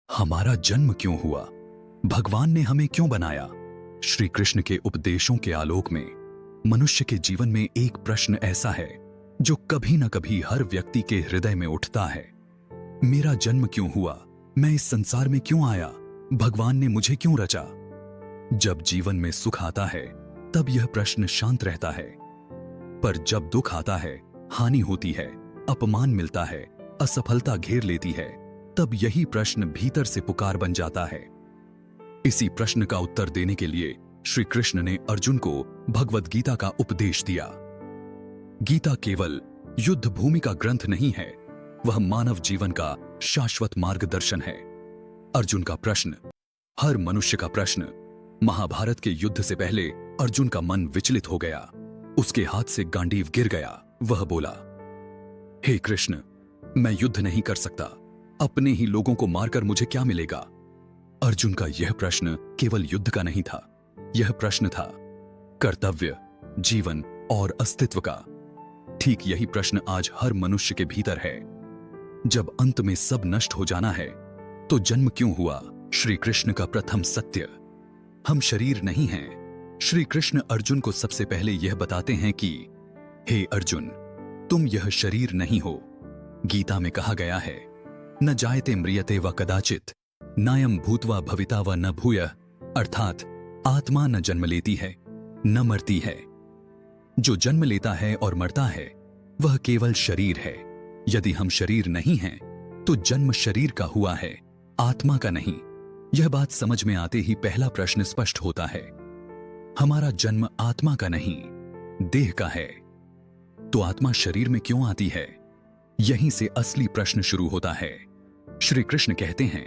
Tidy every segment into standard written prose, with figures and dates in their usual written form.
हमारा जन्म क्यों हुआ? भगवान ने हमें क्यों बनाया? श्री कृष्ण के उपदेशों के आलोक में मनुष्य के जीवन में एक प्रश्न ऐसा है जो कभी न कभी हर व्यक्ति के हृदय में उठता है। मेरा जन्म क्यों हुआ? मैं इस संसार में क्यों आया? भगवान ने मुझे क्यों रचा? जब जीवन में सुख आता है तब यह प्रश्न शांत रहता है, पर जब दुख आता है, हानि होती है, अपमान मिलता है, असफलता घेर लेती है, तब यही प्रश्न भीतर से पुकार बन जाता है। इसी प्रश्न का उत्तर देने के लिए श्री कृष्ण ने अर्जुन को भगवद गीता का उपदेश दिया। गीता केवल युद्ध भूमि का ग्रंथ नहीं है, वह मानव जीवन का शाश्वत मार्गदर्शन है। अर्जुन का प्रश्न, हर मनुष्य का प्रश्न। महाभारत के युद्ध से पहले अर्जुन का मन विचलित हो गया। उसके हाथ से गांडीव गिर गया। वह बोला, हे कृष्ण, मैं युद्ध नहीं कर सकता। अपने ही लोगों को मारकर मुझे क्या मिलेगा? अर्जुन का यह प्रश्न केवल युद्ध का नहीं था, यह प्रश्न था कर्तव्य, जीवन और अस्तित्व का। ठीक यही प्रश्न आज हर मनुष्य के भीतर है। जब अंत में सब नष्ट हो जाना है तो जन्म क्यों हुआ? श्री कृष्ण का प्रथम सत्य, हम शरीर नहीं हैं। श्री कृष्ण अर्जुन को सबसे पहले यह बताते हैं कि हे अर्जुन, तुम यह शरीर नहीं हो। गीता में कहा गया है, न जायते म्रियते व कदाचित नायम भूत्वा भविता व न भूयः, अर्थात आत्मा न जन्म लेती है न मरती है। जो जन्म लेता है और मरता है वह केवल शरीर है। यदि हम शरीर नहीं हैं तो जन्म शरीर का हुआ है, आत्मा का नहीं। यह बात समझ में आते ही पहला प्रश्न स्पष्ट होता है, हमारा जन्म आत्मा का नहीं, देह का है। तो आत्मा शरीर में क्यों आती है? यहीं से असली प्रश्न शुरू होता है। श्री कृष्ण कहते हैं,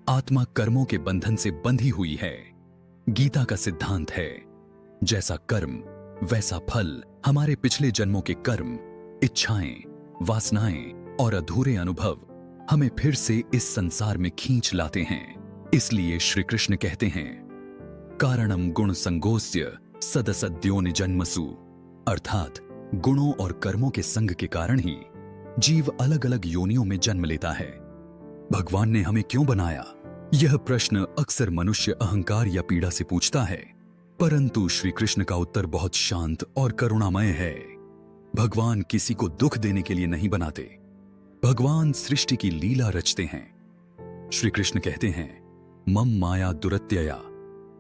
आत्मा कर्मों के बंधन से बंधी हुई है। गीता का सिद्धांत है, जैसा कर्म वैसा फल। हमारे पिछले जन्मों के कर्म, इच्छाएं, वासनाएं और अधूरे अनुभव हमें फिर से इस संसार में खींच लाते हैं। इसलिए श्री कृष्ण कहते हैं, कारणम गुण संगोस्य सदसद्योनि जन्मसु, अर्थात गुणों और कर्मों के संग के कारण ही जीव अलग अलग योनियों में जन्म लेता है। भगवान ने हमें क्यों बनाया? यह प्रश्न अक्सर मनुष्य अहंकार या पीड़ा से पूछता है, परंतु श्री कृष्ण का उत्तर बहुत शांत और करुणामय है। भगवान किसी को दुख देने के लिए नहीं बनाते, भगवान सृष्टि की लीला रचते हैं। श्री कृष्ण कहते हैं, मम माया दुरत्यया,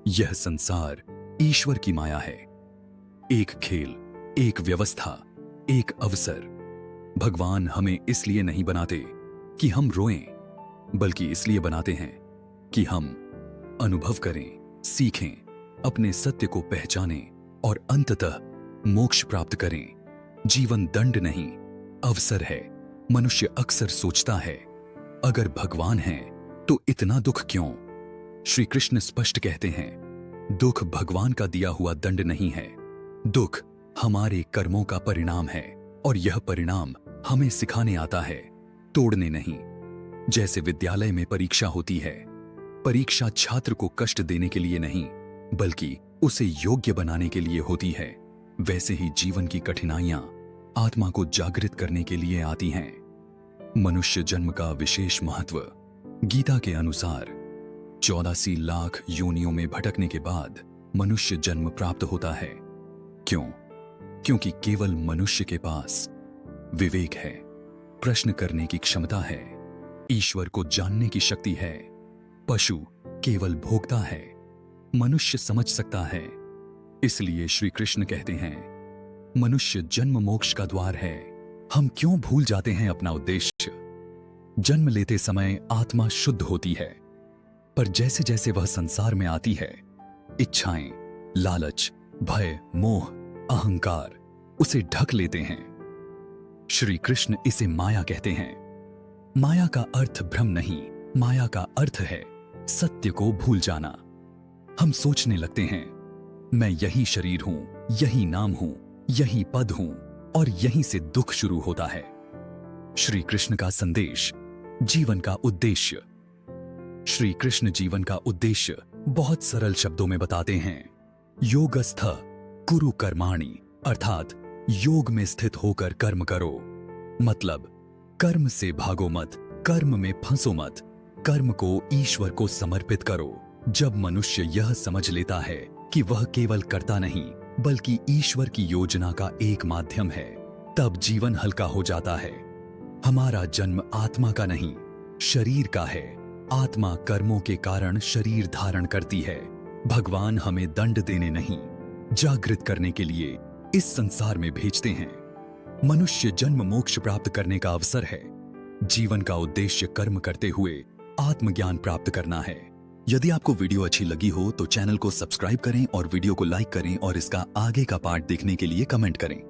यह संसार ईश्वर की माया है। एक खेल, एक व्यवस्था, एक अवसर। भगवान हमें इसलिए नहीं बनाते कि हम रोएं, बल्कि इसलिए बनाते हैं कि हम अनुभव करें, सीखें, अपने सत्य को पहचानें और अंततः मोक्ष प्राप्त करें। जीवन दंड नहीं, अवसर है। मनुष्य अक्सर सोचता है, अगर भगवान है तो इतना दुख क्यों? श्री कृष्ण स्पष्ट कहते हैं, दुख भगवान का दिया हुआ दंड नहीं है। दुख हमारे कर्मों का परिणाम है और यह परिणाम हमें सिखाने आता है, तोड़ने नहीं। जैसे विद्यालय में परीक्षा होती है, परीक्षा छात्र को कष्ट देने के लिए नहीं, बल्कि उसे योग्य बनाने के लिए होती है। वैसे ही जीवन की कठिनाइयां आत्मा को जागृत करने के लिए आती हैं। मनुष्य जन्म का विशेष महत्व। गीता के अनुसार 84 लाख योनियों में भटकने के बाद मनुष्य जन्म प्राप्त होता है। क्यों? क्योंकि केवल मनुष्य के पास विवेक है, प्रश्न करने की क्षमता है, ईश्वर को जानने की शक्ति है। पशु केवल भोगता है, मनुष्य समझ सकता है। इसलिए श्री कृष्ण कहते हैं, मनुष्य जन्म मोक्ष का द्वार है। हम क्यों भूल जाते हैं अपना उद्देश्य? जन्म लेते समय आत्मा शुद्ध होती है, पर जैसे जैसे वह संसार में आती है, इच्छाएं, लालच, भय, मोह, अहंकार उसे ढक लेते हैं। श्री कृष्ण इसे माया कहते हैं। माया का अर्थ भ्रम नहीं, माया का अर्थ है सत्य को भूल जाना। हम सोचने लगते हैं, मैं यही शरीर हूं, यही नाम हूं, यही पद हूं, और यहीं से दुख शुरू होता है। श्री कृष्ण का संदेश, जीवन का उद्देश्य। श्री कृष्ण जीवन का उद्देश्य बहुत सरल शब्दों में बताते हैं। योगस्थ कुरु कर्माणि, अर्थात योग में स्थित होकर कर्म करो। मतलब कर्म से भागो मत, कर्म में फंसो मत। कर्म को ईश्वर को समर्पित करो। जब मनुष्य यह समझ लेता है कि वह केवल कर्ता नहीं बल्कि ईश्वर की योजना का एक माध्यम है, तब जीवन हल्का हो जाता है। हमारा जन्म आत्मा का नहीं, शरीर का है। आत्मा कर्मों के कारण शरीर धारण करती है। भगवान हमें दंड देने नहीं, जागृत करने के लिए इस संसार में भेजते हैं। मनुष्य जन्म मोक्ष प्राप्त करने का अवसर है। जीवन का उद्देश्य कर्म करते हुए आत्मज्ञान प्राप्त करना है। यदि आपको वीडियो अच्छी लगी हो तो चैनल को सब्सक्राइब करें और वीडियो को लाइक करें और इसका आगे का पार्ट देखने के लिए कमेंट करें।